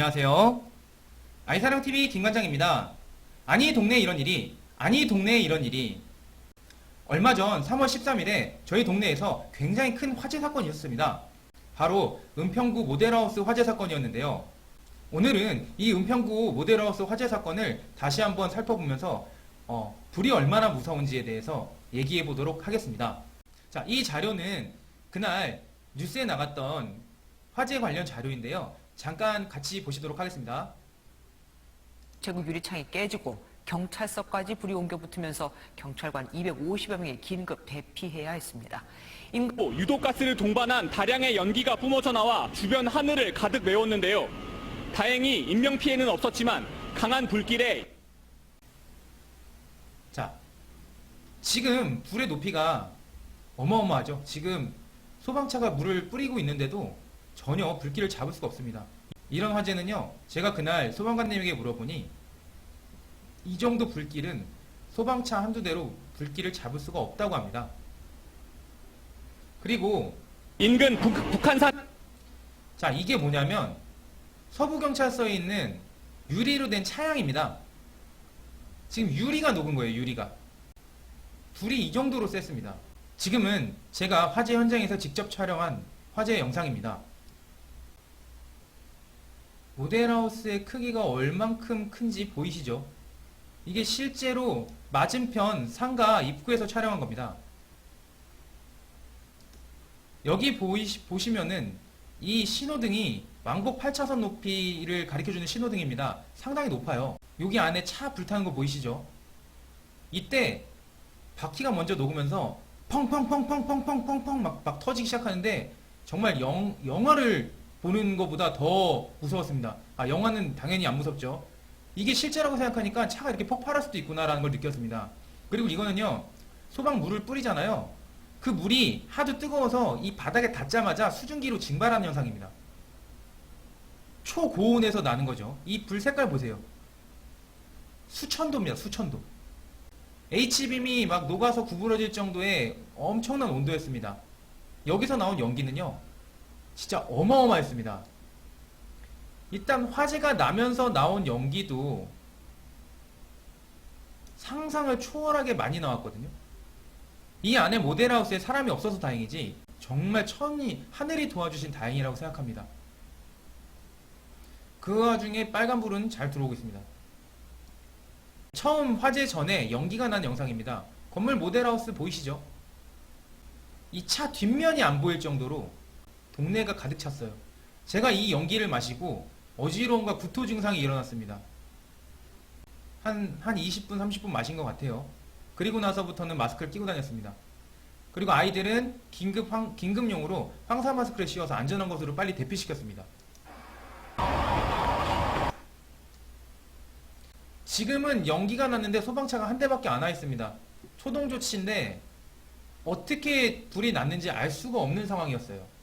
안녕하세요. 아이사랑TV 김관장입니다. 아니 동네에 이런 일이, 아니 동네에 이런 일이. 얼마 전 3월 13일에 저희 동네에서 굉장히 큰 화재 사건이 있었습니다. 바로 은평구 모델하우스 화재 사건이었는데요. 오늘은 이 은평구 모델하우스 화재 사건을 다시 한번 살펴보면서 불이 얼마나 무서운지에 대해서 얘기해 보도록 하겠습니다. 자, 이 자료는 그날 뉴스에 나갔던 화재 관련 자료인데요. 잠깐 같이 보시도록 하겠습니다. 제국 유리창이 깨지고 경찰서까지 불이 옮겨 붙으면서 경찰관 250여 명이 긴급 대피해야 했습니다. 유독가스를 동반한 다량의 연기가 뿜어져 나와 주변 하늘을 가득 메웠는데요. 다행히 인명피해는 없었지만 강한 불길에 자, 지금 불의 높이가 어마어마하죠. 지금 소방차가 물을 뿌리고 있는데도 전혀 불길을 잡을 수가 없습니다. 이런 화재는요, 제가 그날 소방관님에게 물어보니 이 정도 불길은 소방차 한두 대로 불길을 잡을 수가 없다고 합니다. 그리고 인근 북한산. 자, 이게 뭐냐면 서부경찰서에 있는 유리로 된 차량입니다. 지금 유리가 녹은 거예요. 유리가. 불이 이 정도로 셌습니다. 지금은 제가 화재 현장에서 직접 촬영한 화재 영상입니다. 모델하우스의 크기가 얼만큼 큰지 보이시죠? 이게 실제로 맞은편 상가 입구에서 촬영한 겁니다. 여기 보시면은 이 신호등이 왕복 8차선 높이를 가리켜주는 신호등입니다. 상당히 높아요. 여기 안에 차 불타는 거 보이시죠? 이때 바퀴가 먼저 녹으면서 펑펑펑펑펑펑펑펑 막 터지기 시작하는데 정말 영화를 보는 것보다 더 무서웠습니다. 영화는 당연히 안 무섭죠. 이게 실제라고 생각하니까 차가 이렇게 폭발할 수도 있구나라는 걸 느꼈습니다. 그리고 이거는요, 소방물을 뿌리잖아요. 그 물이 하도 뜨거워서 이 바닥에 닿자마자 수증기로 증발하는 현상입니다. 초고온에서 나는 거죠. 이 불 색깔 보세요. 수천도입니다. 수천도. H빔이 막 녹아서 구부러질 정도의 엄청난 온도였습니다. 여기서 나온 연기는요, 진짜 어마어마했습니다. 일단 화재가 나면서 나온 연기도 상상을 초월하게 많이 나왔거든요. 이 안에 모델하우스에 사람이 없어서 다행이지 정말 하늘이 도와주신 다행이라고 생각합니다. 그 와중에 빨간불은 잘 들어오고 있습니다. 처음 화재 전에 연기가 난 영상입니다. 건물 모델하우스 보이시죠? 이 차 뒷면이 안 보일 정도로 동네가 가득 찼어요. 제가 이 연기를 마시고 어지러움과 구토 증상이 일어났습니다. 한 20분, 30분 마신 것 같아요. 그리고 나서부터는 마스크를 끼고 다녔습니다. 그리고 아이들은 긴급용으로 황사 마스크를 씌워서 안전한 곳으로 빨리 대피시켰습니다. 지금은 연기가 났는데 소방차가 한 대밖에 안 와 있습니다. 초동 조치인데 어떻게 불이 났는지 알 수가 없는 상황이었어요.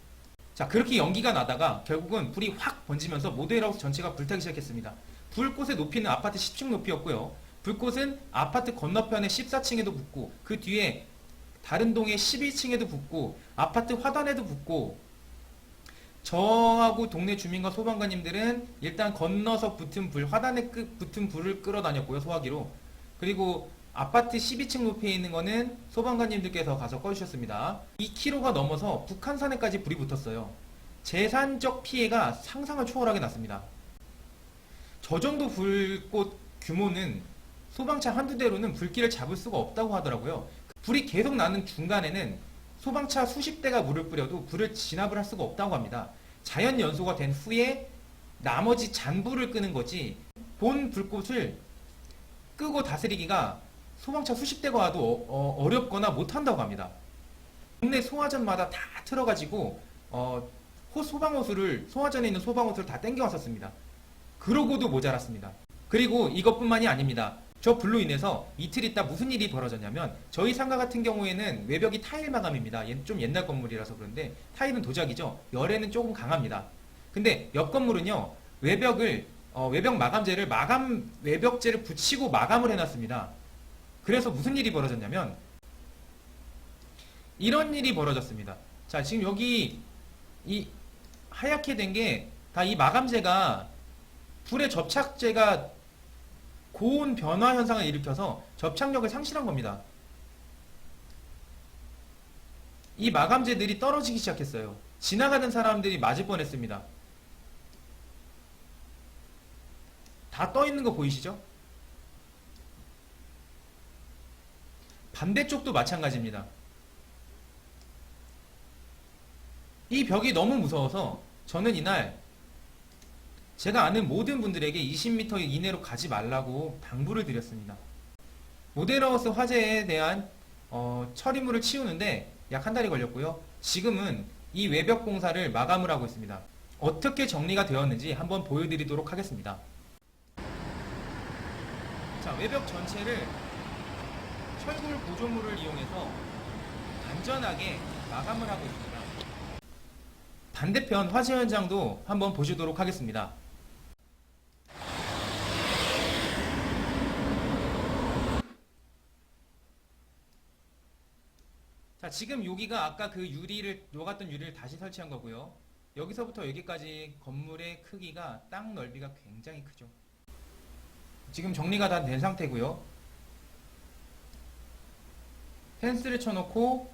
자, 그렇게 연기가 나다가 결국은 불이 확 번지면서 모델하우스 전체가 불타기 시작했습니다. 불꽃의 높이는 아파트 10층 높이였고요. 불꽃은 아파트 건너편에 14층에도 붙고 그 뒤에 다른 동의 12층에도 붙고 아파트 화단에도 붙고, 저하고 동네 주민과 소방관님들은 일단 건너서 붙은 화단에 붙은 불을 끌어다녔고요. 소화기로. 그리고 아파트 12층 높이에 있는 거는 소방관님들께서 가서 꺼주셨습니다. 2km가 넘어서 북한산에까지 불이 붙었어요. 재산적 피해가 상상을 초월하게 났습니다. 저 정도 불꽃 규모는 소방차 한두 대로는 불길을 잡을 수가 없다고 하더라고요. 불이 계속 나는 중간에는 소방차 수십 대가 물을 뿌려도 불을 진압을 할 수가 없다고 합니다. 자연 연소가 된 후에 나머지 잔불을 끄는 거지 본 불꽃을 끄고 다스리기가 소방차 수십 대가 와도 어렵거나 못한다고 합니다. 동네 소화전마다 다 틀어가지고 소화전에 있는 소방호수를 다 땡겨왔었습니다. 그러고도 모자랐습니다. 그리고 이것뿐만이 아닙니다. 저 불로 인해서 이틀 있다 무슨 일이 벌어졌냐면, 저희 상가 같은 경우에는 외벽이 타일 마감입니다. 좀 옛날 건물이라서 그런데 타일은 도자기죠. 열에는 조금 강합니다. 근데 옆 건물은요, 외벽 마감재를 외벽재를 붙이고 마감을 해놨습니다. 그래서 무슨 일이 벌어졌냐면 이런 일이 벌어졌습니다. 자, 지금 여기 이 하얗게 된 게 다 이 마감재가 불의 접착제가 고온 변화 현상을 일으켜서 접착력을 상실한 겁니다. 이 마감재들이 떨어지기 시작했어요. 지나가는 사람들이 맞을 뻔했습니다. 다 떠 있는 거 보이시죠? 반대쪽도 마찬가지입니다. 이 벽이 너무 무서워서 저는 이날 제가 아는 모든 분들에게 20m 이내로 가지 말라고 당부를 드렸습니다. 모델하우스 화재에 대한 처리물을 치우는데 약 한 달이 걸렸고요. 지금은 이 외벽 공사를 마감을 하고 있습니다. 어떻게 정리가 되었는지 한번 보여드리도록 하겠습니다. 자, 외벽 전체를 철골 구조물을 이용해서 안전하게 마감을 하고 있습니다. 반대편 화재 현장도 한번 보시도록 하겠습니다. 자, 지금 여기가 아까 그 녹았던 유리를 다시 설치한 거고요. 여기서부터 여기까지 건물의 크기가 땅 넓이가 굉장히 크죠. 지금 정리가 다 된 상태고요. 펜스를 쳐놓고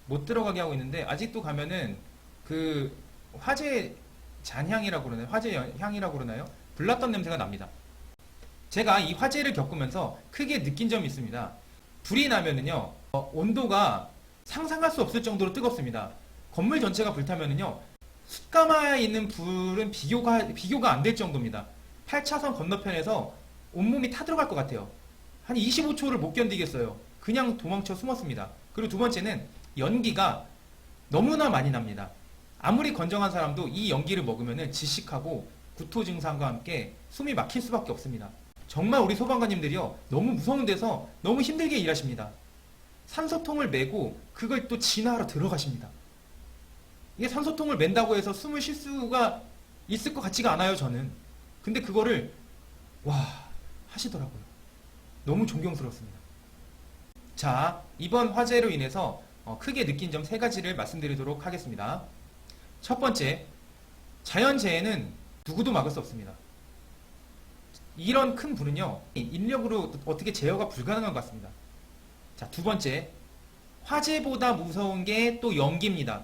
못 들어가게 하고 있는데, 아직도 가면은 그 화재 잔향이라고 그러나요? 화재 향이라고 그러나요? 불났던 냄새가 납니다. 제가 이 화재를 겪으면서 크게 느낀 점이 있습니다. 불이 나면은요, 온도가 상상할 수 없을 정도로 뜨겁습니다. 건물 전체가 불타면은요, 숯가마에 있는 불은 비교가 안 될 정도입니다. 8차선 건너편에서 온몸이 타들어갈 것 같아요. 한 25초를 못 견디겠어요. 그냥 도망쳐 숨었습니다. 그리고 두 번째는 연기가 너무나 많이 납니다. 아무리 건정한 사람도 이 연기를 먹으면 질식하고 구토 증상과 함께 숨이 막힐 수밖에 없습니다. 정말 우리 소방관님들이요, 너무 무서운 데서 너무 힘들게 일하십니다. 산소통을 메고 그걸 또 진화하러 들어가십니다. 이게 산소통을 맨다고 해서 숨을 쉴 수가 있을 것 같지가 않아요, 저는. 근데 그거를 하시더라고요. 너무 존경스럽습니다. 자, 이번 화재로 인해서 크게 느낀 점 3가지를 말씀드리도록 하겠습니다. 첫 번째, 자연재해는 누구도 막을 수 없습니다. 이런 큰 불은요, 인력으로 어떻게 제어가 불가능한 것 같습니다. 자, 두 번째, 화재보다 무서운 게 또 연기입니다.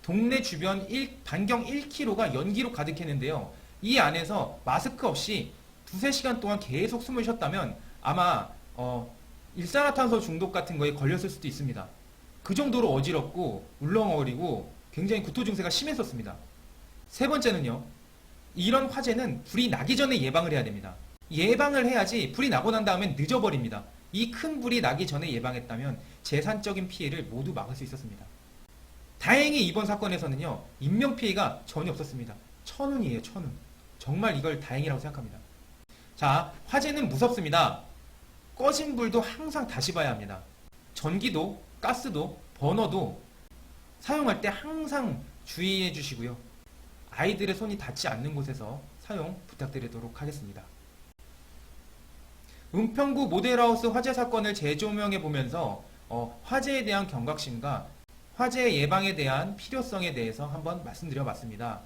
동네 주변 반경 1km가 연기로 가득했는데요. 이 안에서 마스크 없이 2~3시간 동안 계속 숨을 쉬었다면 아마 일산화탄소 중독 같은 거에 걸렸을 수도 있습니다. 그 정도로 어지럽고 울렁거리고 굉장히 구토 증세가 심했었습니다. 세 번째는요, 이런 화재는 불이 나기 전에 예방을 해야 됩니다. 예방을 해야지 불이 나고 난 다음엔 늦어버립니다. 이 큰 불이 나기 전에 예방했다면 재산적인 피해를 모두 막을 수 있었습니다. 다행히 이번 사건에서는요, 인명피해가 전혀 없었습니다. 천운이에요, 천운. 정말 이걸 다행이라고 생각합니다. 자, 화재는 무섭습니다. 꺼진 불도 항상 다시 봐야 합니다. 전기도, 가스도, 버너도 사용할 때 항상 주의해 주시고요. 아이들의 손이 닿지 않는 곳에서 사용 부탁드리도록 하겠습니다. 은평구 모델하우스 화재 사건을 재조명해 보면서 화재에 대한 경각심과 화재 예방에 대한 필요성에 대해서 한번 말씀드려 봤습니다.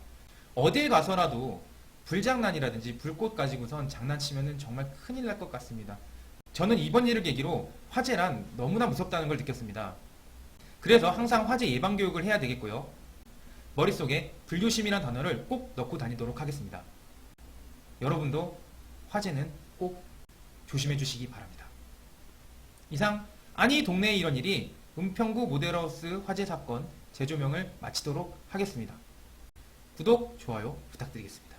어딜 가서라도 불장난이라든지 불꽃 가지고선 장난치면 정말 큰일 날 것 같습니다. 저는 이번 일을 계기로 화재란 너무나 무섭다는 걸 느꼈습니다. 그래서 항상 화재 예방 교육을 해야 되겠고요. 머릿속에 불조심이란 단어를 꼭 넣고 다니도록 하겠습니다. 여러분도 화재는 꼭 조심해 주시기 바랍니다. 이상 아니 동네에 이런 일이 은평구 모델하우스 화재 사건 재조명을 마치도록 하겠습니다. 구독, 좋아요 부탁드리겠습니다.